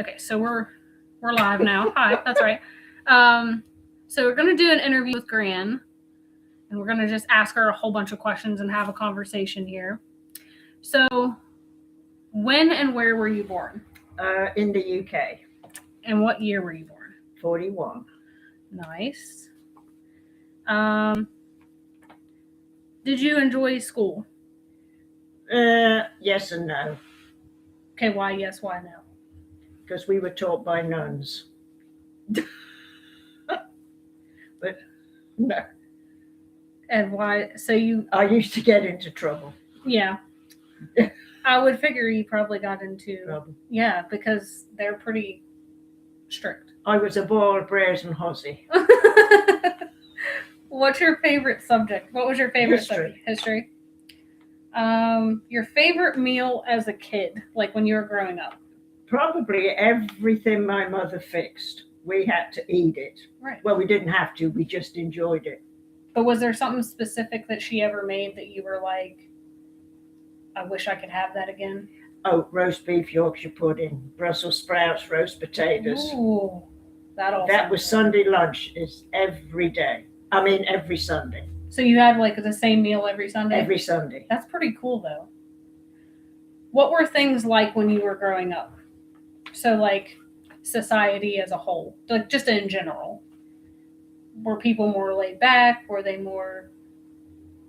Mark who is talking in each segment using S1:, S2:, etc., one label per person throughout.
S1: Okay, so we're live now. Hi, that's right. So we're gonna do an interview with Gran, and we're gonna just ask her a whole bunch of questions and have a conversation here. So, when and where were you born?
S2: In the UK,
S1: And what year were you born?
S2: 41.
S1: Nice. Um, did you enjoy school?
S2: Yes and no,
S1: Okay, why yes, why no?
S2: because we were taught by nuns. But no,
S1: And why? So you,
S2: I used to get into trouble.
S1: yeah. I would figure you probably got into,
S2: Trouble.
S1: yeah, because they're pretty strict.
S2: I was a ball, brares and hossie.
S1: What's your favorite subject? What was your favorite
S2: History.
S1: subject? History. Your favorite meal as a kid, like when you were growing up.
S2: Probably everything my mother fixed, we had to eat it.
S1: Right.
S2: Well, we didn't have to, we just enjoyed it.
S1: But was there something specific that she ever made that you were like, I wish I could have that again?
S2: Oh, roast beef, Yorkshire pudding, Brussels sprouts, roast potatoes.
S1: Ooh,
S2: That was Sunday lunch, is every day. I mean, every Sunday.
S1: So you had like the same meal every Sunday?
S2: Every Sunday.
S1: That's pretty cool though. What were things like when you were growing up? So like society as a whole, like just in general. Were people more laid back? Were they more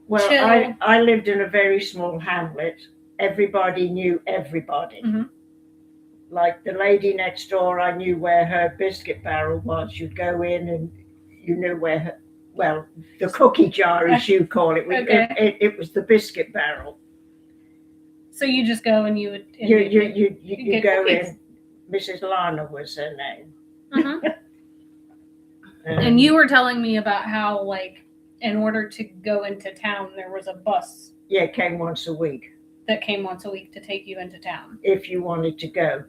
S2: Well,
S1: chill?
S2: I lived in a very small hamlet. Everybody knew everybody.
S1: Mm-hmm.
S2: Like the lady next door, I knew where her biscuit barrel was. You'd go in and you knew where her, well, the cookie jar, as you call it.
S1: Okay.
S2: It was the biscuit barrel.
S1: So you just go and you would
S2: You
S1: get
S2: go
S1: cookies.
S2: in. Mrs. Lana was her name.
S1: Mm-hmm. And you were telling me about how, like, in order to go into town, there was a bus
S2: Yeah, it came once a week
S1: that came once a week to take you into town.
S2: if you wanted to go.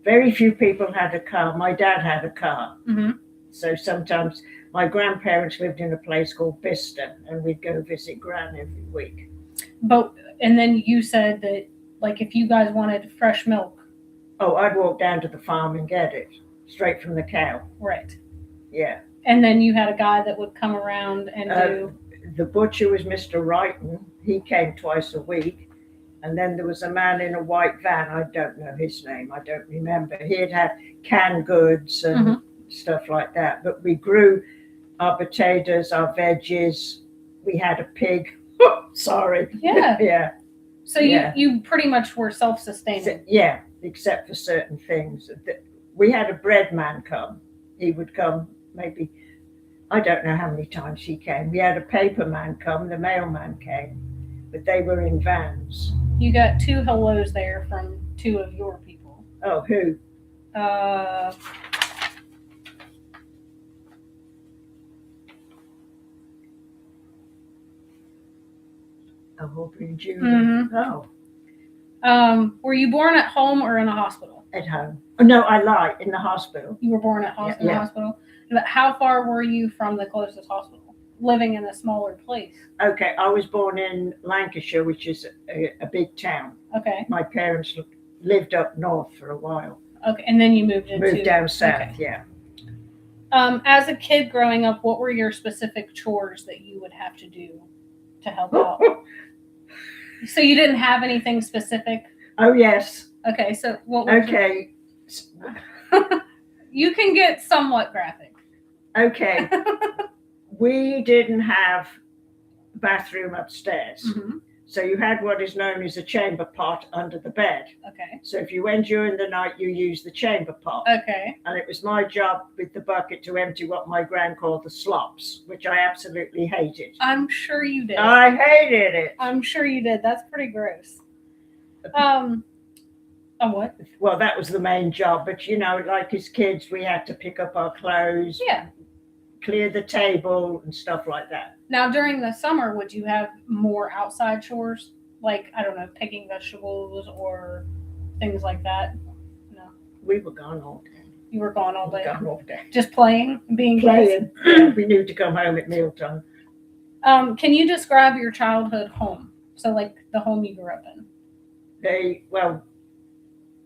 S2: Very few people had a car. My dad had a car.
S1: Mm-hmm.
S2: So sometimes my grandparents lived in a place called Bicester, and we'd go visit Gran every week.
S1: And then you said that, like, if you guys wanted fresh milk.
S2: Oh, I'd walk down to the farm and get it straight from the cow.
S1: Right.
S2: Yeah.
S1: And then you had a guy that would come around and do.
S2: The butcher was Mr. Wrighton. He came twice a week. And then there was a man in a white van. I don't know his name. I don't remember. He'd had canned goods and stuff like that. But we grew our potatoes, our veggies. We had a pig. Sorry.
S1: Yeah.
S2: Yeah.
S1: So you pretty much were self-sustaining.
S2: Yeah, except for certain things. We had a bread man come. He would come maybe, I don't know how many times he came. We had a paper man come. The mailman came. But they were in vans.
S1: You got two hellos there from two of your people.
S2: Oh, who? Aubrey and Julie.
S1: Mm-hmm.
S2: Oh.
S1: Were you born at home or in a hospital?
S2: At home. Oh, no, I lied. In the hospital.
S1: You were born at in the hospital? But how far were you from the closest hospital? Living in a smaller place?
S2: Okay, I was born in Lancashire, which is a big town.
S1: Okay.
S2: My parents lived up north for a while.
S1: Okay, and then you moved
S2: down south,
S1: okay.
S2: Yeah.
S1: As a kid growing up, what were your specific chores that you would have to do to help out? So you didn't have anything specific?
S2: Oh, yes.
S1: Okay, so what
S2: was Okay.
S1: You can get somewhat graphic.
S2: Okay. We didn't have a bathroom upstairs.
S1: Mm-hmm.
S2: So you had what is known as a chamber pot under the bed.
S1: Okay.
S2: So if you went during the night, you used the chamber pot.
S1: Okay.
S2: And it was my job with the bucket to empty what my gran called the slops, which I absolutely hated.
S1: I'm sure you did.
S2: I hated it.
S1: I'm sure you did. That's pretty gross. What?
S2: Well, that was the main job. But, like as kids, we had to pick up our clothes.
S1: Yeah.
S2: Clear the table and stuff like that.
S1: Now, during the summer, would you have more outside chores? Like, I don't know, picking vegetables or things like that? No.
S2: We were gone all day.
S1: You were gone all day?
S2: Gone all day.
S1: Just playing? Being
S2: playing. Yeah, we knew to come home at mealtime.
S1: Can you describe your childhood home? So, like, the home you grew up in.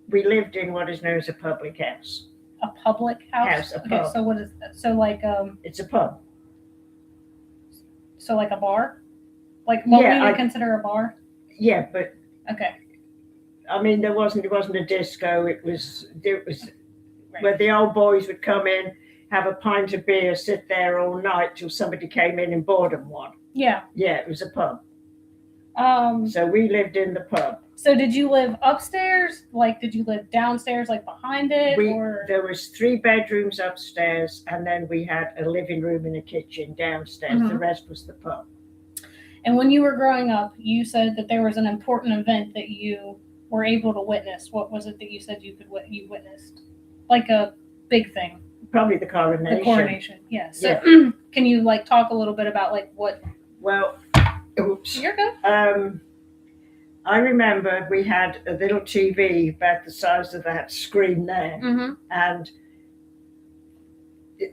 S2: we lived in what is known as a public house.
S1: A public house?
S2: A
S1: Okay,
S2: pub.
S1: so what is that? So like
S2: It's a pub.
S1: so like a bar? Like what
S2: Yeah,
S1: we would
S2: I-
S1: consider a bar?
S2: Yeah, but
S1: Okay.
S2: I mean, it wasn't a disco. It was
S1: Right.
S2: where the old boys would come in, have a pint of beer, sit there all night till somebody came in and bought them one.
S1: Yeah.
S2: Yeah, it was a pub.
S1: Um
S2: So we lived in the pub.
S1: so did you live upstairs? Like did you live downstairs like behind it or
S2: There was 3 bedrooms upstairs, and then we had a living room and a kitchen downstairs. The
S1: Mhm.
S2: rest was the pub.
S1: And when you were growing up, you said that there was an important event that you were able to witness. What was it that you said you witnessed? Like a big thing.
S2: Probably the coronation.
S1: The coronation. Yeah. So
S2: Yeah.
S1: can you like talk a little bit about like what
S2: Well, oops.
S1: you're good.
S2: I remember we had a little TV about the size of that screen there,
S1: Mm-hmm.
S2: and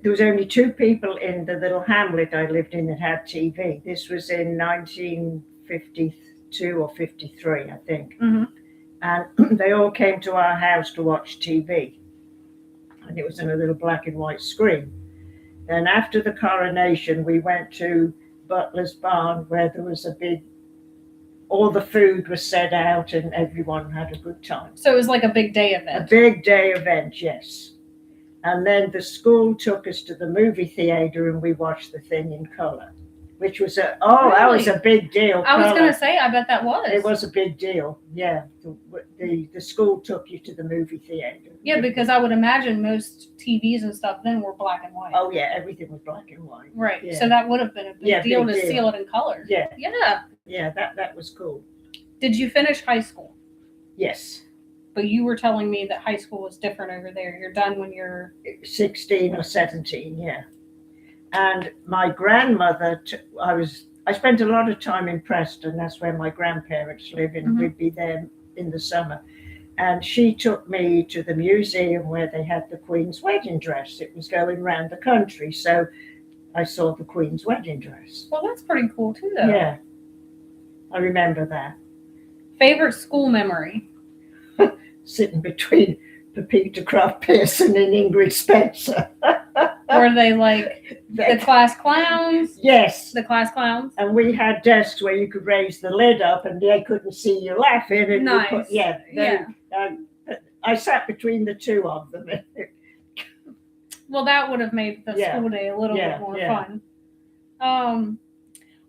S2: there was only 2 people in the little hamlet I lived in that had TV. This was in 1952 or 53, I think.
S1: Mm-hmm.
S2: And they all came to our house to watch TV. And it was in a little black and white screen. Then after the coronation, we went to Butler's Barn, where there was all the food was set out and everyone had a good time.
S1: So it was like a big day
S2: A
S1: event.
S2: big day event, yes. And then the school took us to the movie theater and we watched the thing in color, which was that was a big deal.
S1: I was
S2: colour.
S1: gonna say, I bet that was.
S2: It was a big deal, yeah. The school took you to the movie theater.
S1: Yeah, because I would imagine most TVs and stuff then were black and white.
S2: Oh yeah, everything was black and white.
S1: Right.
S2: Yeah.
S1: So that would have been a big deal
S2: big
S1: to
S2: deal.
S1: see it in color.
S2: Yeah,
S1: Yeah.
S2: yeah, that was cool.
S1: Did you finish high school?
S2: Yes,
S1: But you were telling me that high school was different over there. You're done when you're
S2: 16 or 17, yeah. And my grandmother, I spent a lot of time in Preston. That's where my grandparents live, and
S1: Mhm.
S2: we'd be there in the summer. And she took me to the museum where they had the Queen's wedding dress. It was going around the country, so I saw the Queen's wedding dress.
S1: well, that's pretty cool too, though.
S2: Yeah, I remember that.
S1: Favorite school memory?
S2: Sitting between Pepita Craft Pearson and Ingrid Spencer.
S1: Were they like the class clowns?
S2: Yes.
S1: The class clowns?
S2: And we had desks where you could raise the lid up and they couldn't see you laughing. And
S1: Nice.
S2: yeah. I sat between the 2 of them.
S1: Well, that would have made the
S2: Yeah.
S1: school day a little
S2: Yeah,
S1: bit more
S2: yeah.
S1: fun.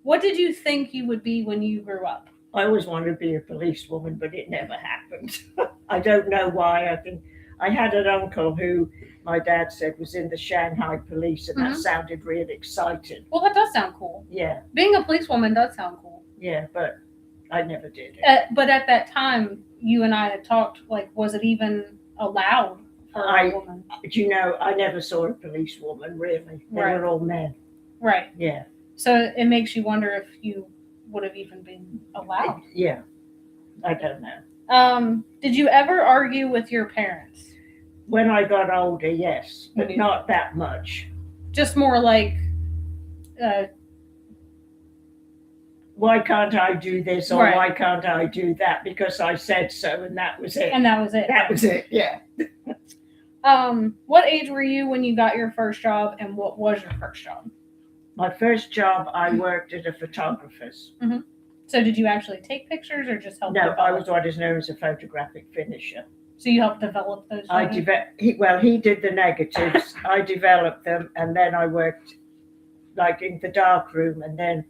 S1: What did you think you would be when you grew up?
S2: I always wanted to be a policewoman, but it never happened. I don't know why. I think I had an uncle who my dad said was in the Shanghai police, and
S1: Mhm.
S2: that sounded really exciting.
S1: Well, that does sound cool.
S2: Yeah,
S1: Being a policewoman does sound cool.
S2: yeah, but I never did it.
S1: But at that time, you and I had talked, like, was it even allowed for a woman?
S2: But I never saw a policewoman, really. They
S1: Right.
S2: were all men.
S1: Right.
S2: Yeah.
S1: So it makes you wonder if you would have even been allowed.
S2: Yeah. I don't know.
S1: Did you ever argue with your parents?
S2: When I got older, yes, but
S1: Mhm.
S2: not that much.
S1: Just more like,
S2: Why can't I do this or
S1: Right.
S2: why can't I do that? Because I said so, and that was it.
S1: and that was it.
S2: That was it, yeah.
S1: What age were you when you got your first job, and what was your first job?
S2: My first job, I worked at a photographer's.
S1: So did you actually take pictures or just help?
S2: No,
S1: develop?
S2: I was what is known as a photographic finisher.
S1: So you helped develop those. photos?
S2: He did the negatives. I developed them, and then I worked like in the dark room, and then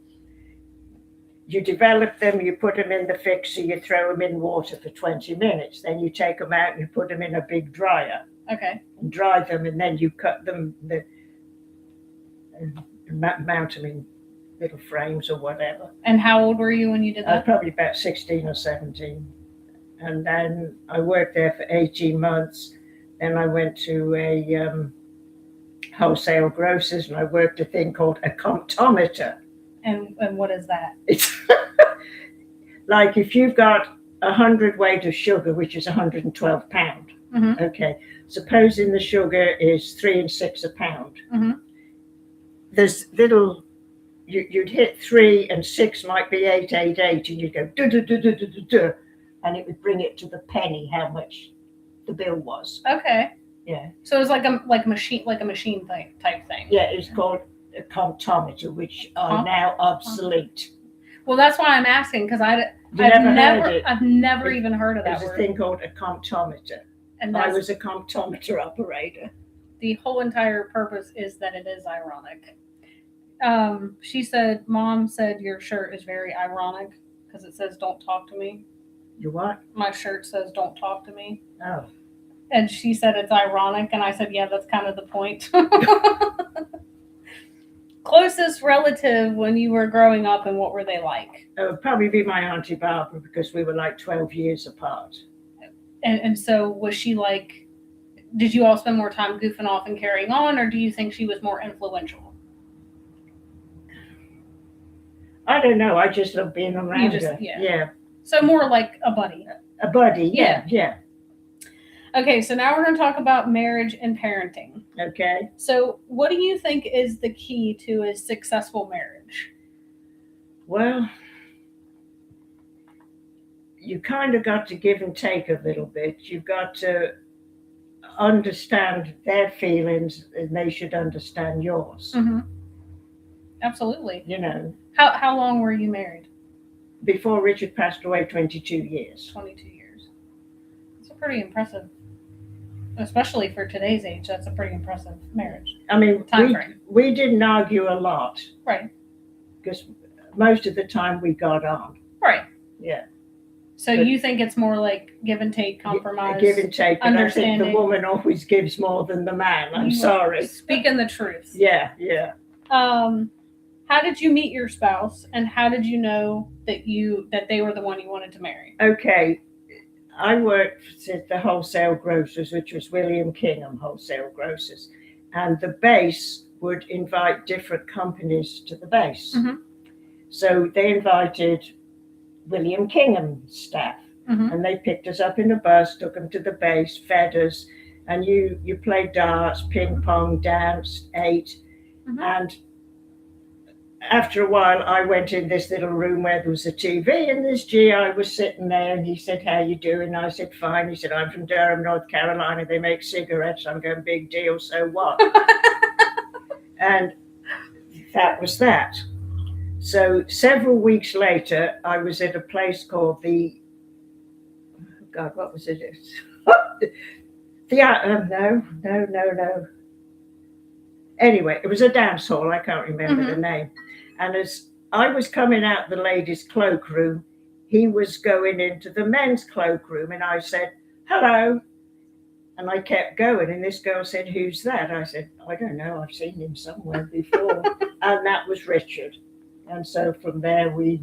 S2: you develop them, you put them in the fixer, you throw them in water for 20 minutes, then you take them out and you put them in a big dryer
S1: Okay.
S2: and dry them, and then you cut them and mount them in little frames or whatever.
S1: And how old were you when you did
S2: I was
S1: that?
S2: probably about 16 or 17. And then I worked there for 18 months. Then I went to a wholesale grocers, and I worked a thing called a comptometer.
S1: And what is that?
S2: It's like if you've got 100 weight of sugar, which is 112 pound.
S1: Mhm.
S2: Okay. Supposing the sugar is 3 and 6 a pound.
S1: Mhm.
S2: There's little, you'd hit 3 and 6 might be 888, and you'd go, duh, duh, duh, duh, duh, duh, duh, and it would bring it to the penny how much the bill was.
S1: Okay.
S2: Yeah.
S1: So it's like a machine type thing.
S2: Yeah, it's called a comptometer, which are now obsolete.
S1: Well, that's why I'm asking, because I've
S2: never
S1: never
S2: heard it?
S1: I've never even heard of that
S2: There's a
S1: word.
S2: thing called a comptometer.
S1: And
S2: I was a comptometer operator.
S1: the whole entire purpose is that it is ironic. She said, Mom said your shirt is very ironic because it says "Don't talk to me."
S2: You what?
S1: My shirt says "Don't talk to me,"
S2: Oh.
S1: and she said it's ironic, and I said, yeah, that's kind of the point. Closest relative when you were growing up, and what were they like?
S2: It would probably be my Auntie Barbara, because we were like 12 years apart.
S1: And so was she like, did you all spend more time goofing off and carrying on, or do you think she was more influential?
S2: I don't know. I just love being around her.
S1: Yeah. So more like a buddy.
S2: A buddy, yeah.
S1: Okay, so now we're going to talk about marriage and parenting.
S2: Okay.
S1: So what do you think is the key to a successful marriage?
S2: Well, you kind of got to give and take a little bit. You've got to understand their feelings, and they should understand yours.
S1: Mm-hmm. Absolutely.
S2: You know.
S1: How long were you married?
S2: Before Richard passed away, 22 years.
S1: 22 years. That's a pretty impressive, especially for today's age, that's a pretty impressive marriage.
S2: I mean,
S1: time frame.
S2: We didn't argue a lot.
S1: Right.
S2: Because most of the time we got on.
S1: Right.
S2: Yeah.
S1: So you think it's more like give and take, compromise,
S2: give and take. And
S1: understanding.
S2: I think the woman always gives more than the man. I'm sorry.
S1: Speaking the truth.
S2: Yeah.
S1: How did you meet your spouse, and how did you know that they were the one you wanted to marry?
S2: Okay. I worked at the wholesale grocers, which was William Kingham Wholesale Grocers. And the base would invite different companies to the base.
S1: Mm-hmm.
S2: So they invited William Kingham staff.
S1: Mm-hmm.
S2: And they picked us up in a bus, took them to the base, fed us, and you played darts, ping pong, danced, ate.
S1: Mm-hmm.
S2: And after a while, I went in this little room where there was a TV, and this GI was sitting there, and he said, how you doing? And I said, fine. He said, I'm from Durham, North Carolina. They make cigarettes. I'm going, big deal, so what? And that was that. So several weeks later, I was at a place called what was it? No. Anyway, it was a dance hall. I can't remember
S1: Mm-hmm.
S2: the name. And as I was coming out the ladies' cloakroom, he was going into the men's cloakroom, and I said, hello. And I kept going, and this girl said, who's that? I said, I don't know. I've seen him somewhere before. And that was Richard. And so from there,
S1: he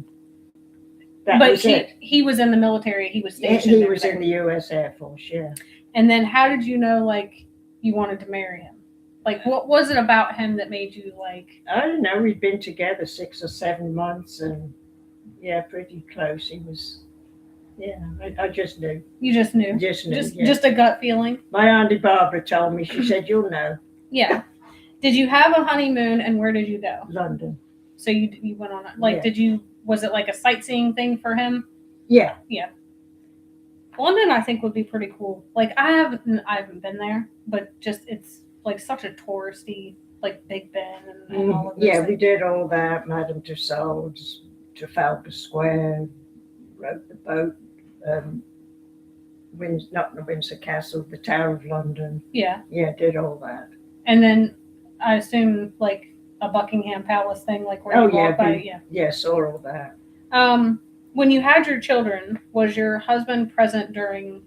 S1: was in the military. He was stationed.
S2: He was in the U.S. Air Force, yeah.
S1: And then how did you know, like, you wanted to marry him? Like, what was it about him that made you, like...
S2: I don't know. We'd been together 6 or 7 months, and, yeah, pretty close. He was, I just knew.
S1: You just knew? Just a gut feeling? My
S2: Auntie Barbara told me. She said, you'll know.
S1: Yeah. Did you have a honeymoon, and where did you go?
S2: London.
S1: So you went on, like, was it like a sightseeing thing for him?
S2: Yeah.
S1: Yeah. London, I think, would be pretty cool. Like, I haven't been there, but just, it's like such a touristy, like Big Ben and all of those things.
S2: We did all that. Madame Tussauds, Trafalgar Square, rode the boat, not the Windsor Castle, the Tower of London.
S1: Yeah.
S2: Yeah, did all that.
S1: And then I assume like a Buckingham Palace thing, like where you walk by. Yeah.
S2: Yeah, saw all that.
S1: When you had your children, was your husband present during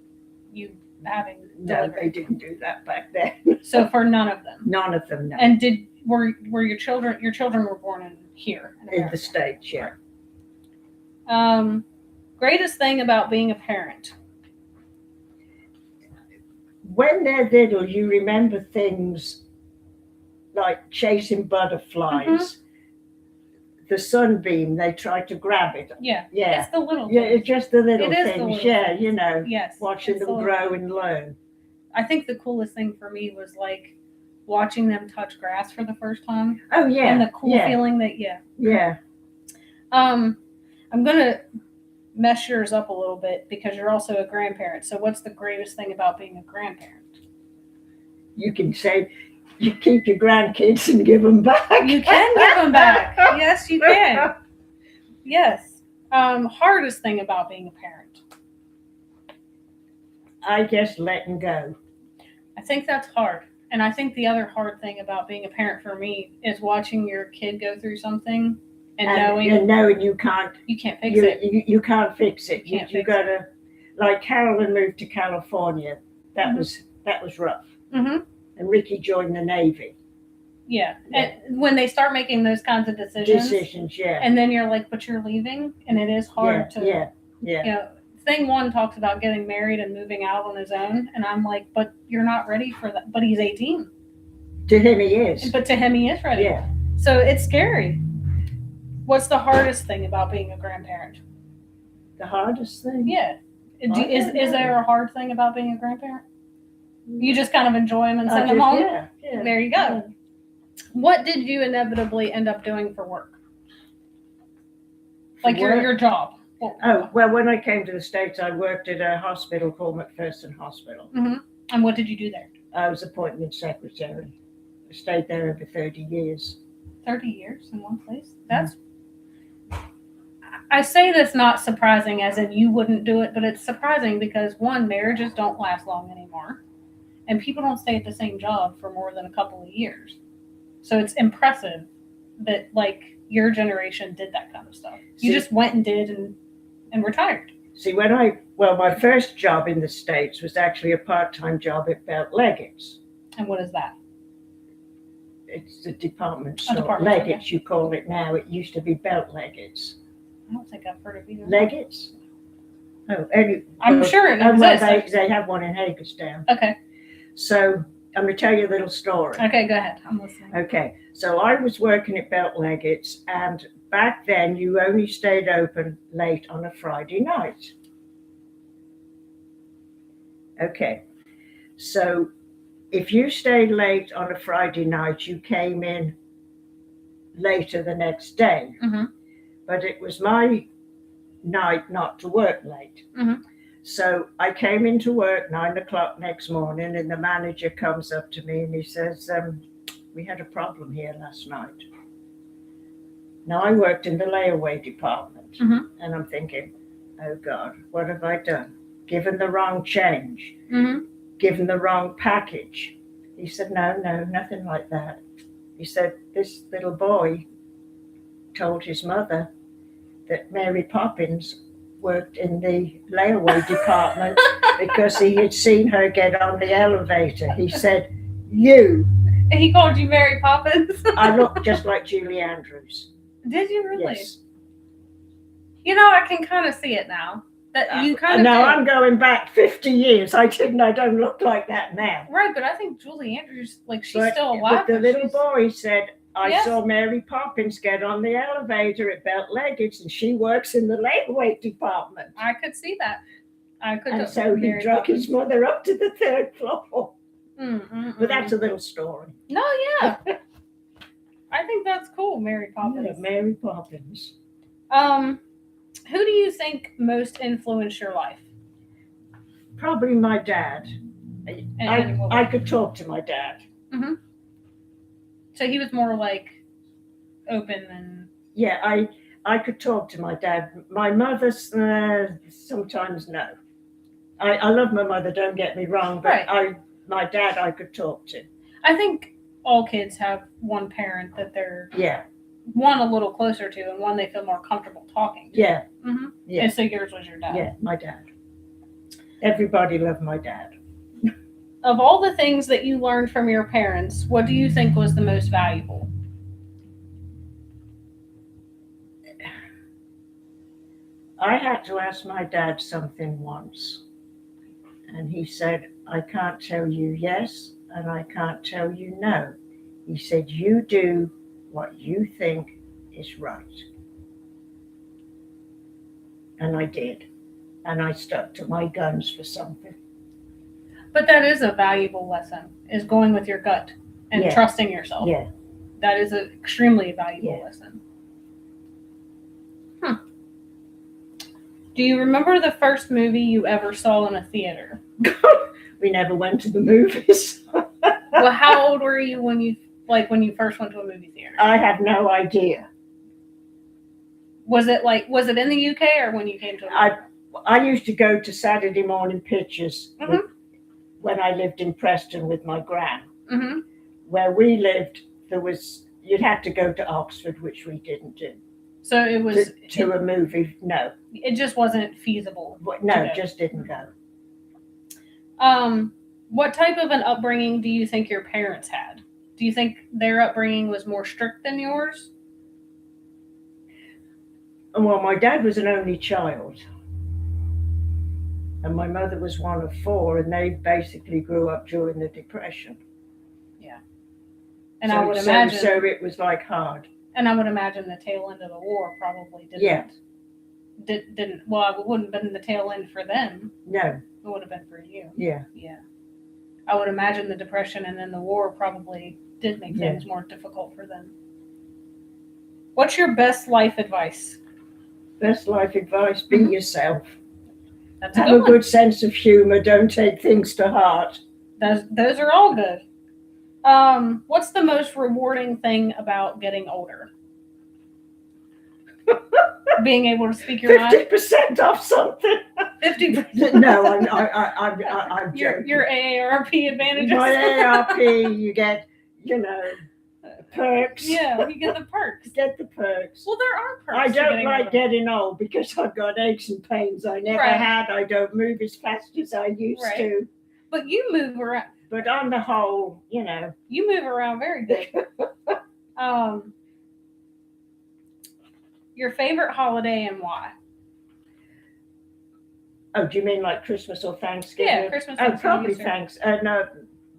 S1: you having delivery?
S2: No, they didn't do that back then.
S1: So for none of them?
S2: None of them, no.
S1: And were your children were born here?
S2: In the States, yeah.
S1: Greatest thing about being a parent?
S2: When they're little, you remember things like chasing butterflies. Mm-hmm. The sunbeam, they try to grab it.
S1: Yeah. It's the little things.
S2: Yeah, it's just the little things.
S1: The little
S2: things.
S1: You
S2: know.
S1: Yes.
S2: Watching them grow and learn.
S1: I think the coolest thing for me was like watching them touch grass for the first time.
S2: Oh yeah.
S1: And the cool feeling that
S2: Yeah.
S1: I'm gonna mess yours up a little bit because you're also a grandparent. So what's the greatest thing about being a grandparent?
S2: You can say you keep your grandkids and give them back.
S1: You can give them back. Yes, you can. Yes. Hardest thing about being a parent?
S2: I guess letting go.
S1: I think that's hard. And I think the other hard thing about being a parent for me is watching your kid go through something and knowing
S2: you can't
S1: fix it.
S2: You can't fix it.
S1: You
S2: gotta, like Carolyn moved to California. That was rough.
S1: Mm-hmm.
S2: And Ricky joined the Navy.
S1: Yeah. And when they start making those kinds of decisions,
S2: yeah.
S1: And then you're like, but you're leaving, and it is hard to.
S2: Yeah.
S1: You know, thing one talks about getting married and moving out on his own, and I'm like, but you're not ready for that. But he's 18.
S2: To him, he is.
S1: But to him, he is ready.
S2: Yeah.
S1: So it's scary. What's the hardest thing about being a grandparent?
S2: The hardest thing?
S1: Yeah. Is there a hard thing about being a grandparent? You just kind of enjoy them and send them home?
S2: Yeah.
S1: There you go. Yeah. What did you inevitably end up doing for work? Like your job?
S2: Oh, well, when I came to the States, I worked at a hospital called McPherson Hospital.
S1: Mm-hmm. And what did you do there?
S2: I was appointment secretary. I stayed there over 30 years.
S1: 30 years in one place? I say that's not surprising as in you wouldn't do it, but it's surprising because one, marriages don't last long anymore. And people don't stay at the same job for more than a couple of years. So it's impressive that like your generation did that kind of stuff. You just went and did and retired.
S2: See, my first job in the States was actually a part-time job at Belt Leggett's.
S1: And what is that?
S2: It's the department store. Leggett's, you call it now. It used to be Belt Leggett's.
S1: I don't think I've heard of either.
S2: Leggett's? Oh,
S1: I'm sure it exists.
S2: They have one in Hagerstown.
S1: Okay.
S2: So I'm going to tell you a little story.
S1: Okay, go ahead. I'm listening.
S2: Okay. So I was working at Belt Leggett's, and back then you only stayed open late on a Friday night. Okay. So if you stayed late on a Friday night, you came in later the next day.
S1: Mm-hmm.
S2: But it was my night not to work late.
S1: Mm-hmm.
S2: So I came into work 9:00 next morning, and the manager comes up to me and he says, we had a problem here last night. Now I worked in the layaway department,
S1: mm-hmm.
S2: and I'm thinking, oh God, what have I done? Given the wrong change,
S1: mm-hmm.
S2: given the wrong package. He said, no, nothing like that. He said, this little boy told his mother that Mary Poppins worked in the layaway department because he had seen her get on the elevator. He said, you.
S1: And he called you Mary Poppins?
S2: I look just like Julie Andrews.
S1: Did you really?
S2: Yes.
S1: You know, I can kind of see it now. That you kind of
S2: No, I'm going back 50 years. I don't look like that now.
S1: Right, but I think Julie Andrews, like, she's still alive.
S2: But the little boy said, I saw Mary Poppins get on the elevator at Belt Leggett's, and she works in the layaway department.
S1: I could see that.
S2: And so he drug his mother up to the 3rd floor. But that's a little story.
S1: No, yeah. I think that's cool, Mary Poppins.
S2: Yeah, Mary Poppins.
S1: Who do you think most influenced your life?
S2: Probably my dad. I could talk to my dad.
S1: Mm-hmm. So he was more like open and...
S2: Yeah, I could talk to my dad. My mother, sometimes no. I love my mother, don't get me wrong, but right. My dad I could talk to.
S1: I think all kids have one parent that they're one a little closer to and one they feel more comfortable talking to.
S2: Yeah.
S1: Mm-hmm.
S2: Yeah.
S1: And so yours was your dad.
S2: Yeah, my dad. Everybody loved my dad.
S1: Of all the things that you learned from your parents, what do you think was the most valuable?
S2: I had to ask my dad something once. And he said, I can't tell you yes, and I can't tell you no. He said, you do what you think is right. And I did. And I stuck to my guns for something.
S1: But that is a valuable lesson, is going with your gut and trusting yourself.
S2: Yeah.
S1: That is an extremely valuable lesson. Do you remember the first movie you ever saw in a theater?
S2: We never went to the movies.
S1: Well, how old were you when you first went to a movie theater?
S2: I have no idea.
S1: Was it in the UK or when you came to America?
S2: I used to go to Saturday morning pictures when I lived in Preston with my Gran.
S1: Mm-hmm.
S2: Where we lived, you'd have to go to Oxford, which we didn't do.
S1: So it was
S2: to a movie. No,
S1: it just wasn't feasible.
S2: No, just didn't go.
S1: What type of an upbringing do you think your parents had? Do you think their upbringing was more strict than yours?
S2: Well, my dad was an only child, and my mother was one of 4, and they basically grew up during the Depression.
S1: Yeah, and I would imagine
S2: so it was like hard.
S1: And I would imagine the tail end of the war probably didn't.
S2: Yeah.
S1: Didn't. Well, it wouldn't have been the tail end for them.
S2: No.
S1: It would have been for you.
S2: Yeah.
S1: Yeah. I would imagine the Depression and then the war probably did make things more difficult for them. What's your best life advice?
S2: Best life advice: be yourself.
S1: That's
S2: Have a good sense of humor. Don't take things to heart.
S1: Those are all good. What's the most rewarding thing about getting older? Being able to speak your mind.
S2: 50% off something.
S1: 50%.
S2: No, I'm joking.
S1: Your AARP advantages.
S2: My AARP, you get, perks.
S1: Yeah, you get the perks.
S2: Get the perks.
S1: Well, there are perks.
S2: I don't like getting old because I've got aches and pains I never had. I don't move as fast as I used to.
S1: But you move around.
S2: But on the whole,
S1: You move around very good. Your favorite holiday and why?
S2: Oh, do you mean like Christmas or Thanksgiving?
S1: Yeah, Christmas.
S2: Oh, probably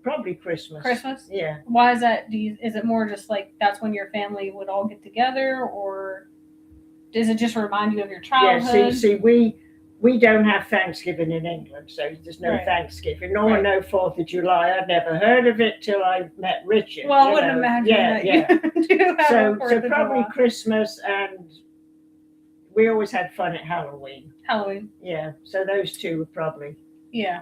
S2: probably Christmas.
S1: Christmas?
S2: Yeah.
S1: Why is that? Is it more just like that's when your family would all get together, or does it just remind you of your childhood?
S2: Yeah, see, we don't have Thanksgiving in England, so there's no Thanksgiving, nor no 4th of July. I'd never heard of it till I met Richard.
S1: Well, I wouldn't imagine that you do have
S2: so
S1: a 4th of
S2: probably
S1: July.
S2: Christmas, and we always had fun at Halloween. Yeah, so those two were probably.
S1: Yeah.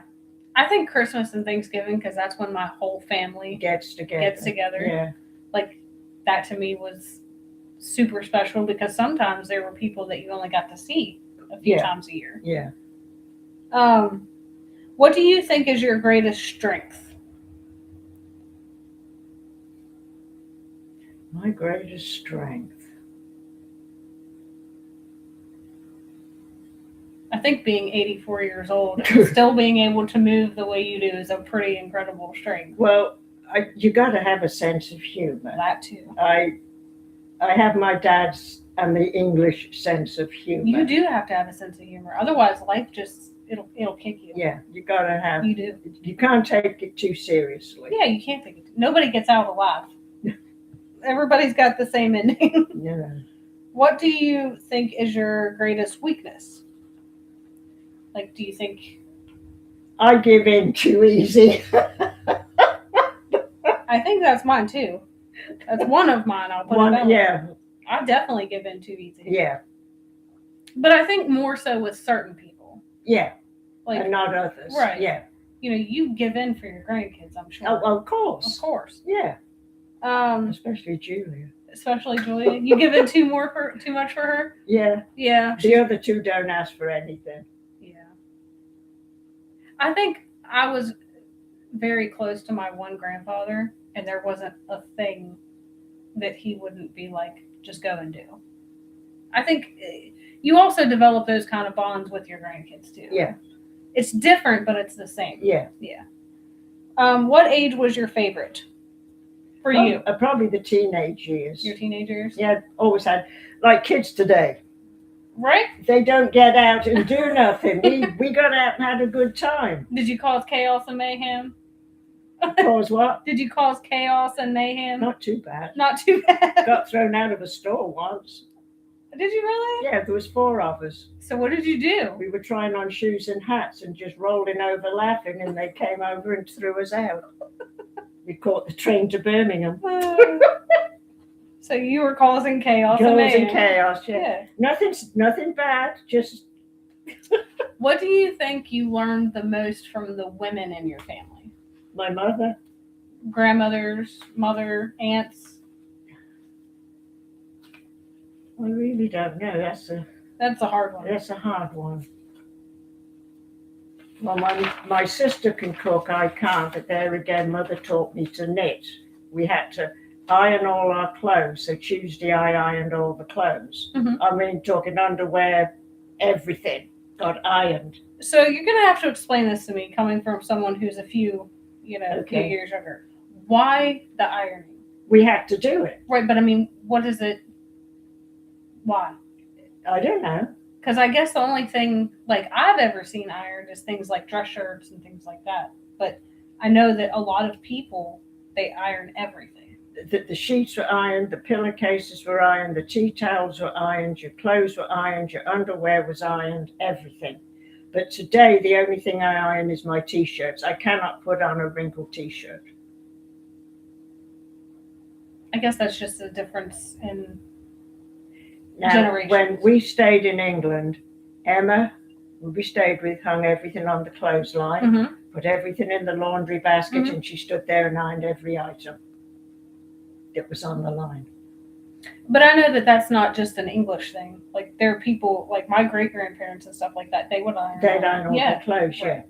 S1: I think Christmas and Thanksgiving, because that's when my whole family
S2: gets together.
S1: Yeah. Like, that to me was super special because sometimes there were people that you only got to see a few times a year.
S2: Yeah.
S1: What do you think is your greatest strength?
S2: My greatest strength.
S1: I think being 84 years old and still being able to move the way you do is a pretty incredible strength.
S2: Well, you got to have a sense of humor.
S1: That too.
S2: I have my dad's and the English sense of humor.
S1: You do have to have a sense of humor. Otherwise, life just it'll kick you.
S2: Yeah, you got to have.
S1: You do.
S2: You can't take it too seriously.
S1: Yeah, you can't take it. Nobody gets out alive. Everybody's got the same ending.
S2: Yeah.
S1: What do you think is your greatest weakness? Like, do you think?
S2: I give in too easy.
S1: I think that's mine too. That's one of mine. I'll put it that way.
S2: Yeah.
S1: I definitely give in too easy.
S2: Yeah.
S1: But I think more so with certain people.
S2: Yeah.
S1: Like,
S2: and not others.
S1: Right.
S2: Yeah.
S1: You give in for your grandkids, I'm sure.
S2: Oh, of course.
S1: Of course.
S2: Yeah. Especially Julia.
S1: Especially Julia. You give in too much for her?
S2: Yeah.
S1: Yeah.
S2: The other two don't ask for anything.
S1: Yeah. I think I was very close to my one grandfather, and there wasn't a thing that he wouldn't be like, just go and do. I think you also develop those kind of bonds with your grandkids too.
S2: Yeah.
S1: It's different, but it's the same.
S2: Yeah.
S1: Yeah. What age was your favorite for you?
S2: Probably the teenage years.
S1: Your teenage years?
S2: Yeah, always had. Like kids today.
S1: Right?
S2: They don't get out and do nothing. We got out and had a good time.
S1: Did you cause chaos and mayhem?
S2: Cause what?
S1: Did you cause chaos and mayhem?
S2: Not too bad.
S1: Not too bad.
S2: Got thrown out of a store once.
S1: Did you really?
S2: Yeah, there was 4 of us.
S1: So what did you do?
S2: We were trying on shoes and hats and just rolling over laughing, and they came over and threw us out. We caught the train to Birmingham.
S1: So you were causing chaos
S2: and mayhem. Chaos, yeah.
S1: Yeah.
S2: Nothing bad, just
S1: What do you think you learned the most from the women in your family?
S2: My mother.
S1: Grandmothers, mother, aunts?
S2: I really don't know.
S1: That's a hard one.
S2: That's a hard one. Well, my sister can cook, I can't, but there again, Mother taught me to knit. We had to iron all our clothes, so Tuesday I ironed all the clothes.
S1: Mhm.
S2: I mean, talking underwear, everything got ironed.
S1: So you're going to have to explain this to me, coming from someone who's a few
S2: Okay.
S1: years younger. Why the ironing?
S2: We had to do it.
S1: Right, but I mean, what is it? Why?
S2: I don't know.
S1: Because I guess the only thing like I've ever seen ironed is things like dress shirts and things like that. But I know that a lot of people, they iron everything.
S2: The sheets were ironed, the pillowcases were ironed, the tea towels were ironed, your clothes were ironed, your underwear was ironed, everything. But today, the only thing I iron is my T-shirts. I cannot put on a wrinkled T-shirt.
S1: I guess that's just a difference in
S2: Now,
S1: generations.
S2: when we stayed in England, Emma, who we stayed with, hung everything on the clothesline,
S1: Mm-hmm.
S2: put everything in the laundry basket, and she stood there and ironed every item that was on the line.
S1: But I know that that's not just an English thing. Like there are people like my great grandparents and stuff like that. They would iron.
S2: They'd iron all their clothes,
S1: right.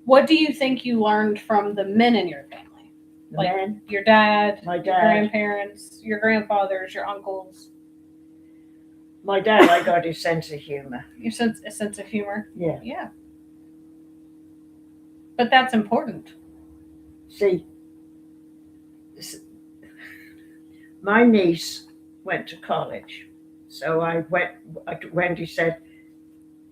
S1: What do you think you learned from the men in your family?
S2: The
S1: like
S2: men,
S1: your dad,
S2: my
S1: your
S2: dad,
S1: grandparents, your grandfathers, your uncles.
S2: my dad, I got his sense of humor.
S1: A sense of humor.
S2: Yeah.
S1: Yeah. But that's important.
S2: See, my niece went to college. So Wendy said,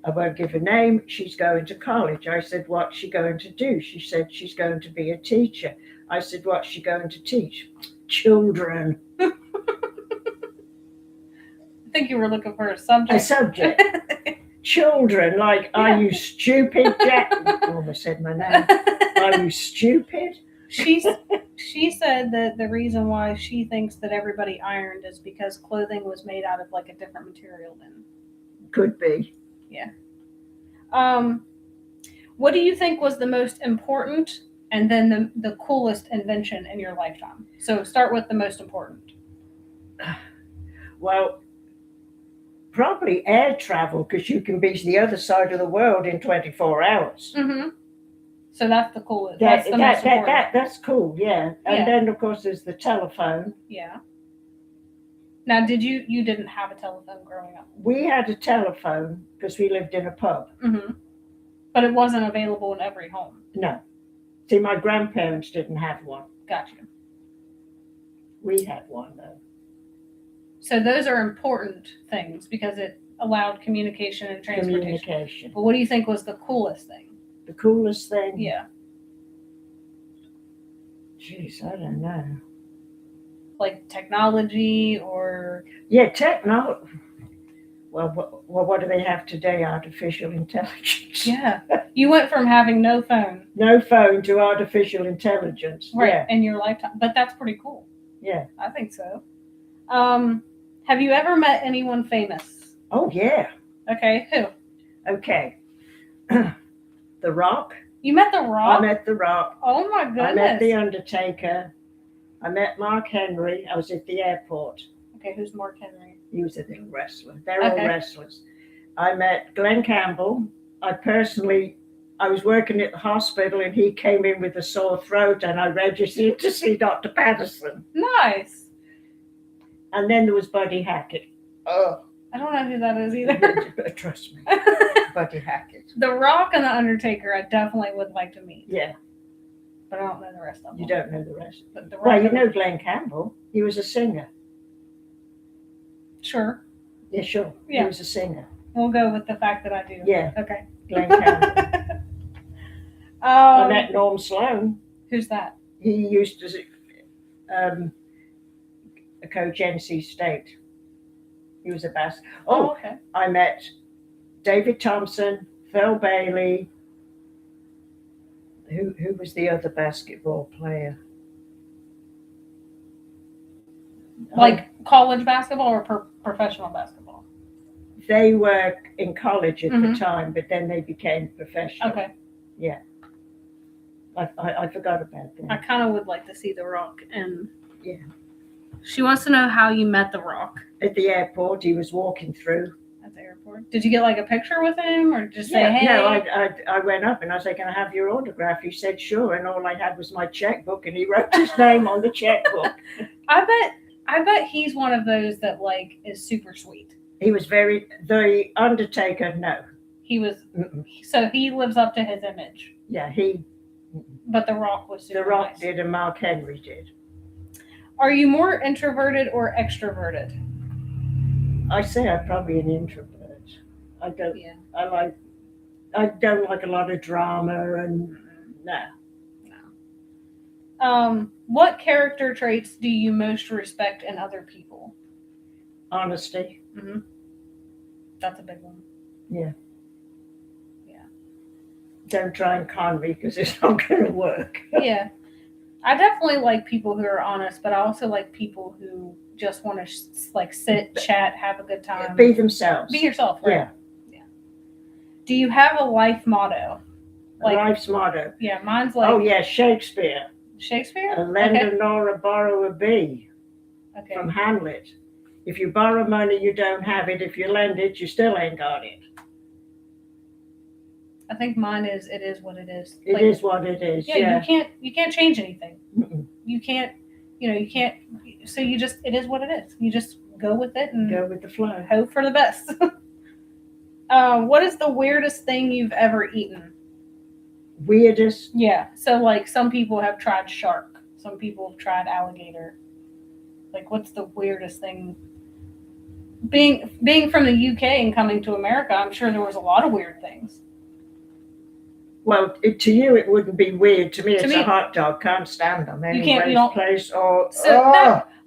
S2: I won't give a name, she's going to college. I said, what's she going to do? She said, she's going to be a teacher. I said, what's she going to teach? Children.
S1: I think you were looking for a subject.
S2: A subject. Children, like, are you stupid, Jack? I almost said my name. Are you stupid?
S1: She said that the reason why she thinks that everybody ironed is because clothing was made out of like a different material then.
S2: Could be.
S1: Yeah. What do you think was the most important and then the coolest invention in your lifetime? So start with the most important.
S2: Well, probably air travel, because you can be to the other side of the world in 24 hours.
S1: Mm-hmm. So that's the coolest. That's the most important.
S2: That's cool, yeah. And then, of course, there's the telephone.
S1: Yeah. Now, you didn't have a telephone growing up?
S2: We had a telephone because we lived in a pub.
S1: Mm-hmm. But it wasn't available in every home?
S2: No. See, my grandparents didn't have one.
S1: Gotcha.
S2: We had one, though.
S1: So those are important things because it allowed communication and transportation. But what do you think was the coolest thing?
S2: The coolest thing?
S1: Yeah.
S2: Jeez, I don't know.
S1: Like technology or...
S2: Yeah, technology. Well, what do they have today? Artificial intelligence.
S1: Yeah. You went from having no phone.
S2: No phone to artificial intelligence.
S1: Right, in your lifetime. But that's pretty cool.
S2: Yeah.
S1: I think so. Have you ever met anyone famous?
S2: Oh, yeah.
S1: Okay, who?
S2: Okay. The Rock.
S1: You met The Rock?
S2: I met The Rock.
S1: Oh, my goodness.
S2: I met The Undertaker. I met Mark Henry. I was at the airport.
S1: Okay, who's Mark Henry?
S2: He was a little wrestler. They're all wrestlers. I met Glenn Campbell. I was working at the hospital and he came in with a sore throat and I registered to see Dr. Patterson.
S1: Nice.
S2: And then there was Buddy Hackett. Oh.
S1: I don't know who that is either.
S2: Trust me. Buddy Hackett.
S1: The Rock and The Undertaker I definitely would like to meet.
S2: Yeah.
S1: But I don't know the rest of them.
S2: You don't know the rest.
S1: But the Rock
S2: well, you know Glenn Campbell. He was a singer.
S1: Sure.
S2: Yeah, sure.
S1: Yeah.
S2: He was a singer.
S1: We'll go with the fact that I do.
S2: Yeah.
S1: Okay.
S2: Glenn Campbell. I met Norm Sloan.
S1: Who's that?
S2: He used to coach NC State. He was a basketball. Oh,
S1: okay.
S2: I met David Thompson, Phil Bailey. Who was the other basketball player?
S1: Like college basketball or professional basketball?
S2: They were in college at the
S1: Mhm.
S2: time, but then they became professional.
S1: Okay.
S2: Yeah. I forgot about
S1: I
S2: that.
S1: kind of would like to see The Rock. And
S2: Yeah.
S1: she wants to know how you met The Rock
S2: At the airport, he was walking through.
S1: at the airport. Did you get like a picture with him or just say,
S2: Yeah,
S1: hey?
S2: no, I went up and I was like, can I have your autograph? He said, sure. And all I had was my checkbook, and he wrote his name on the checkbook.
S1: I bet he's one of those that like is super sweet.
S2: He was the Undertaker, no.
S1: He was,
S2: Mm-mm.
S1: so he lives up to his image.
S2: Yeah,
S1: But The Rock was super
S2: The Rock
S1: nice.
S2: did and Mark Henry did.
S1: Are you more introverted or extroverted?
S2: I say I'm probably an introvert. I don't
S1: Yeah.
S2: I don't like a lot of drama and no.
S1: What character traits do you most respect in other people?
S2: Honesty.
S1: Mm-hmm. That's a big one.
S2: Yeah.
S1: Yeah.
S2: Don't try and con me because it's not going to work.
S1: Yeah. I definitely like people who are honest, but I also like people who just want to like sit, chat, have a good time.
S2: Be themselves.
S1: Be yourself, right?
S2: Yeah.
S1: Do you have a life motto? Like,
S2: Life's motto.
S1: Yeah, mine's like.
S2: Oh yeah, Shakespeare.
S1: Shakespeare?
S2: A lend
S1: Okay.
S2: a nor a borrow a be.
S1: Okay.
S2: From Hamlet. If you borrow money, you don't have it. If you lend it, you still ain't got it.
S1: I think mine is it is what it is.
S2: It is what it is.
S1: Yeah,
S2: Yeah.
S1: you can't change anything.
S2: Mm-mm.
S1: You can't, so you just, it is what it is. You just go with it and
S2: Go with the flow.
S1: hope for the best. What is the weirdest thing you've ever eaten?
S2: Weirdest.
S1: Yeah. So like some people have tried shark. Some people have tried alligator. Like what's the weirdest thing? Being from the UK and coming to America, I'm sure there was a lot of weird things.
S2: Well, to you it wouldn't be weird. To me,
S1: To
S2: it's
S1: me-
S2: a hot dog. Can't stand them.
S1: You can't- you don't-
S2: Place or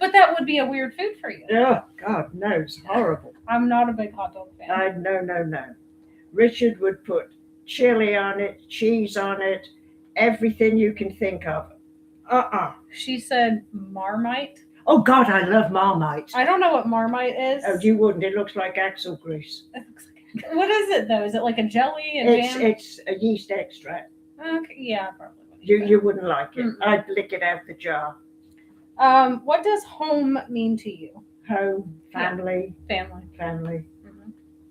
S1: But that would be a weird food for you.
S2: oh God, no, it's horrible.
S1: I'm not a big hot dog fan.
S2: No. Richard would put chili on it, cheese on it, everything you can think of.
S1: She said Marmite.
S2: Oh God, I love Marmite.
S1: I don't know what Marmite is.
S2: Oh, you wouldn't. It looks like axle grease.
S1: It looks like- What is it though? Is it like a jelly and jam?
S2: It's a yeast extract.
S1: Okay, yeah, probably. Wouldn't eat that.
S2: You wouldn't like it.
S1: Mm-mm.
S2: I'd lick it out the jar.
S1: What does home mean to you?
S2: Home, family,
S1: Family,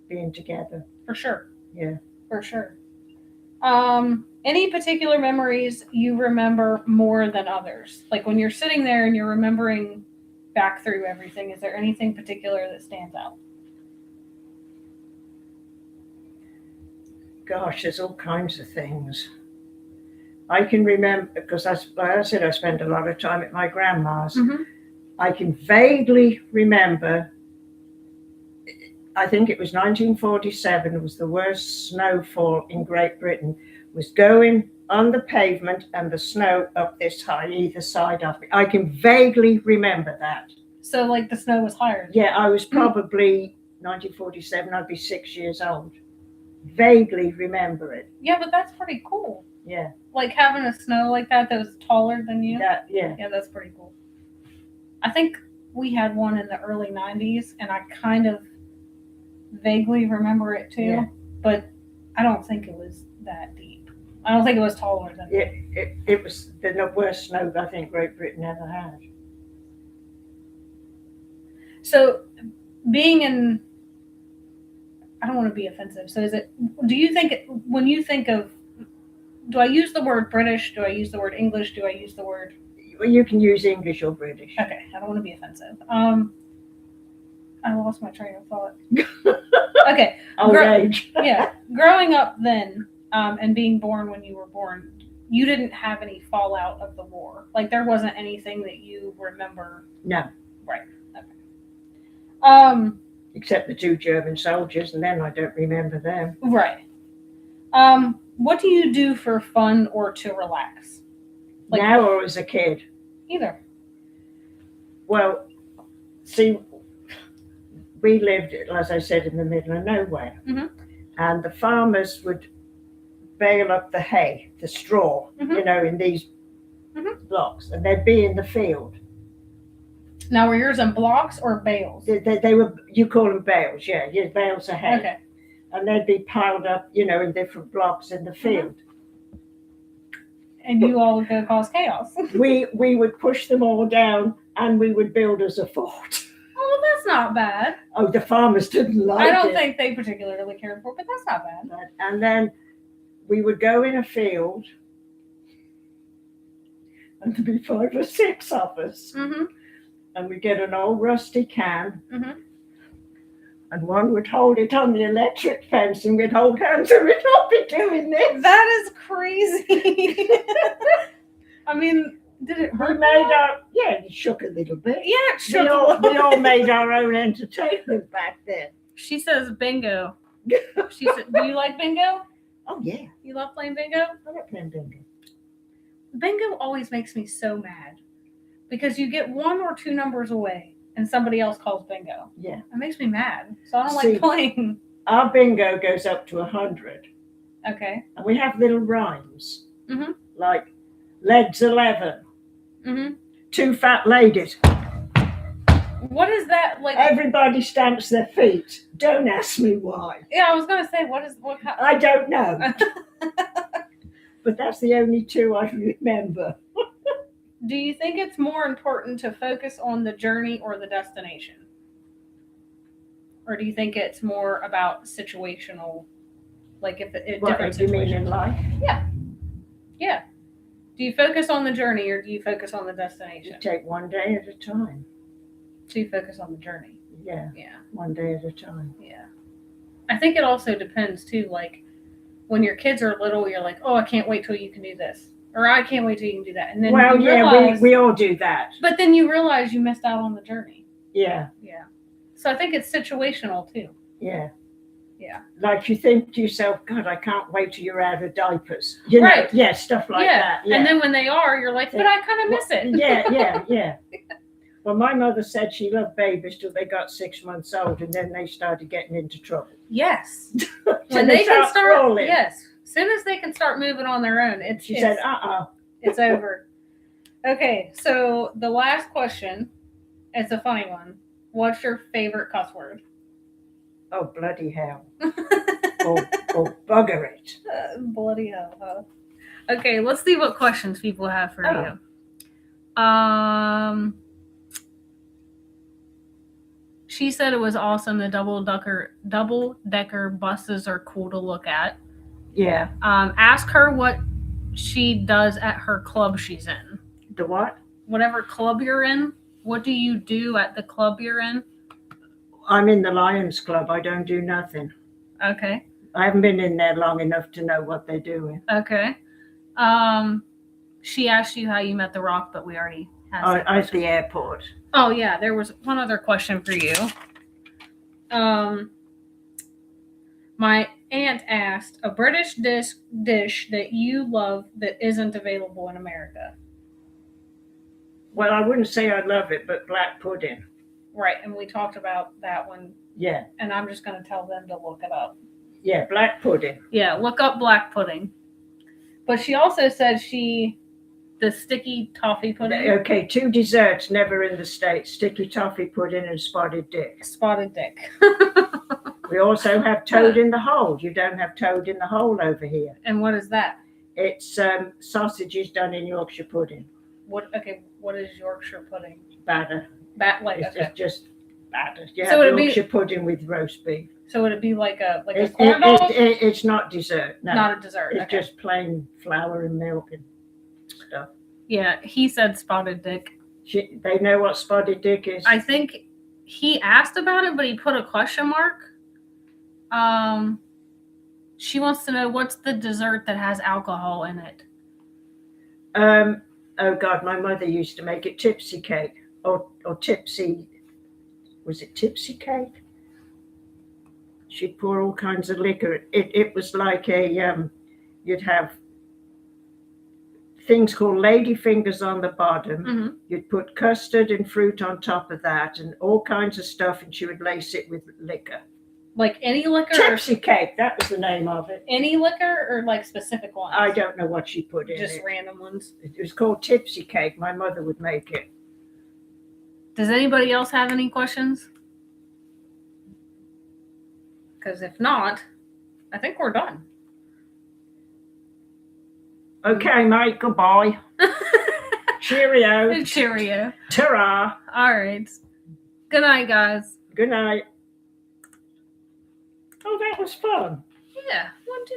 S2: being together.
S1: for sure.
S2: Yeah.
S1: For sure. Any particular memories you remember more than others? Like when you're sitting there and you're remembering back through everything, is there anything particular that stands out?
S2: Gosh, there's all kinds of things. I can remember, because like I said, I spent a lot of time at my grandma's.
S1: Mm-hmm.
S2: I can vaguely remember, I think it was 1947, it was the worst snowfall in Great Britain, was going on the pavement and the snow up this high, either side of me. I can vaguely remember that.
S1: So like the snow was higher.
S2: Yeah, I was probably 1947, I'd be 6 years old. Vaguely remember it.
S1: Yeah, but that's pretty cool.
S2: Yeah.
S1: Like having a snow like that was taller than you.
S2: Yeah.
S1: Yeah, that's pretty cool. I think we had one in the early 90s, and I kind of vaguely remember it too,
S2: Yeah.
S1: but I don't think it was that deep. I don't think it was taller than
S2: It was the worst snow I think Great Britain ever had.
S1: So being in, I don't want to be offensive. So do you think, when you think of, do I use the word British? Do I use the word English? Do I use the word?
S2: Well, you can use English or British.
S1: Okay, I don't want to be offensive. I lost my train of thought. Okay.
S2: Old age.
S1: Yeah. Growing up then, and being born when you were born, you didn't have any fallout of the war. Like there wasn't anything that you remember.
S2: No.
S1: Right. Okay.
S2: Except the 2 German soldiers, and then I don't remember them.
S1: Right. What do you do for fun or to relax? Like,
S2: now or as a kid?
S1: Either.
S2: Well, see, we lived, as I said, in the middle of nowhere.
S1: Mhm.
S2: And the farmers would bale up the hay, the straw,
S1: Mhm.
S2: in these
S1: Mhm.
S2: blocks, and they'd be in the field.
S1: Now, were yours in blocks or bales?
S2: They were, you call them bales, yeah, bales of hay.
S1: Okay.
S2: And they'd be piled up, in different blocks in the field.
S1: And you all would go cause chaos.
S2: We would push them all down and we would build us a fort.
S1: Oh, well, that's not bad.
S2: Oh, the farmers didn't like it.
S1: I don't think they particularly cared for it, but that's not bad.
S2: And then we would go in a field and there'd be 5 or 6 of us.
S1: Mm-hmm.
S2: And we'd get an old rusty can.
S1: Mm-hmm.
S2: And one would hold it on the electric fence and we'd hold hands and we'd all be doing this.
S1: That is crazy. I mean, did it hurt?
S2: It shook a little bit.
S1: Yeah, it shook.
S2: We all made our own entertainment back then.
S1: She says bingo. She said, do you like bingo?
S2: Oh, yeah.
S1: You love playing bingo?
S2: I like playing bingo.
S1: Bingo always makes me so mad because you get 1 or 2 numbers away and somebody else calls bingo.
S2: Yeah.
S1: It makes me mad. So I don't like playing.
S2: Our bingo goes up to 100.
S1: Okay.
S2: And we have little rhymes.
S1: Mm-hmm.
S2: Like, legs 11.
S1: Mm-hmm.
S2: 2 fat ladies.
S1: What is that like?
S2: Everybody stamps their feet. Don't ask me why.
S1: Yeah, I was gonna say what kind?
S2: I don't know. But that's the only 2 I remember.
S1: Do you think it's more important to focus on the journey or the destination? Or do you think it's more about situational, like if it
S2: What
S1: different
S2: do you mean
S1: situations?
S2: in life?
S1: Yeah. Do you focus on the journey or do you focus on the destination?
S2: You take one day at a time.
S1: So you focus on the journey.
S2: Yeah,
S1: Yeah.
S2: one day at a time.
S1: Yeah. I think it also depends too, like when your kids are little, you're like, oh, I can't wait till you can do this. Or I can't wait till you can do that. And then
S2: we all do that.
S1: But then you realize you missed out on the journey.
S2: Yeah.
S1: Yeah. So I think it's situational too.
S2: Yeah.
S1: Yeah.
S2: Like you think to yourself, God, I can't wait till you're out of diapers. You know?
S1: Right.
S2: Yeah, stuff like that. Yeah.
S1: And then when they are, you're like, but I kind of miss it.
S2: Yeah. Well, my mother said she loved babies till they got 6 months old and then they started getting into trouble.
S1: Yes.
S2: So
S1: When they can start,
S2: crawling.
S1: yes. As soon as they can start moving on their own,
S2: She said,
S1: it's over. Okay, so the last question, it's a funny one. What's your favorite cuss word?
S2: Oh, bloody hell. or bugger it.
S1: Bloody hell, huh? Okay, let's see what questions people have for you. She said it was awesome. The double-decker buses are cool to look at.
S2: Yeah.
S1: Ask her what she does at her club she's in.
S2: The what?
S1: Whatever club you're in. What do you do at the club you're in?
S2: I'm in the Lions Club. I don't do nothing.
S1: Okay.
S2: I haven't been in there long enough to know what they're doing.
S1: Okay. She asked you how you met The Rock, but we already had that
S2: at the airport.
S1: Oh, yeah. There was one other question for you. My aunt asked a British dish that you love that isn't available in America.
S2: Well, I wouldn't say I love it, but black pudding.
S1: Right, and we talked about that one.
S2: Yeah.
S1: And I'm just going to tell them to look it up.
S2: Yeah, black pudding.
S1: Yeah, look up black pudding. But she also said the sticky toffee pudding.
S2: Okay, 2 desserts never in the States. Sticky toffee pudding and spotted dick.
S1: Spotted dick.
S2: We also have toad in the hole. You don't have toad in the hole over here.
S1: And what is that?
S2: It's sausages done in Yorkshire pudding.
S1: What is Yorkshire pudding?
S2: Batter. It's just batter. You have Yorkshire pudding with roast beef.
S1: So would it be like a corn dog?
S2: It's not dessert. No.
S1: Not a dessert.
S2: It's just plain flour and milk and stuff.
S1: Yeah, he said spotted dick.
S2: They know what spotted dick is?
S1: I think he asked about it, but he put a question mark. She wants to know what's the dessert that has alcohol in it.
S2: Oh God, my mother used to make it tipsy cake or tipsy. Was it tipsy cake? She'd pour all kinds of liquor. It was like you'd have things called lady fingers on the bottom.
S1: Mm-hmm.
S2: You'd put custard and fruit on top of that and all kinds of stuff, and she would lace it with liquor.
S1: Like any liquor?
S2: Tipsy cake, that was the name of it.
S1: Any liquor or like specific ones?
S2: I don't know what she put in it.
S1: Just random ones?
S2: It was called tipsy cake. My mother would make it.
S1: Does anybody else have any questions? Because if not, I think we're done.
S2: Okay, mate. Goodbye. Cheerio.
S1: Cheerio.
S2: Ta-ra.
S1: All right. Good night, guys.
S2: Good night. Oh, that was fun.
S1: Yeah. 1, 2.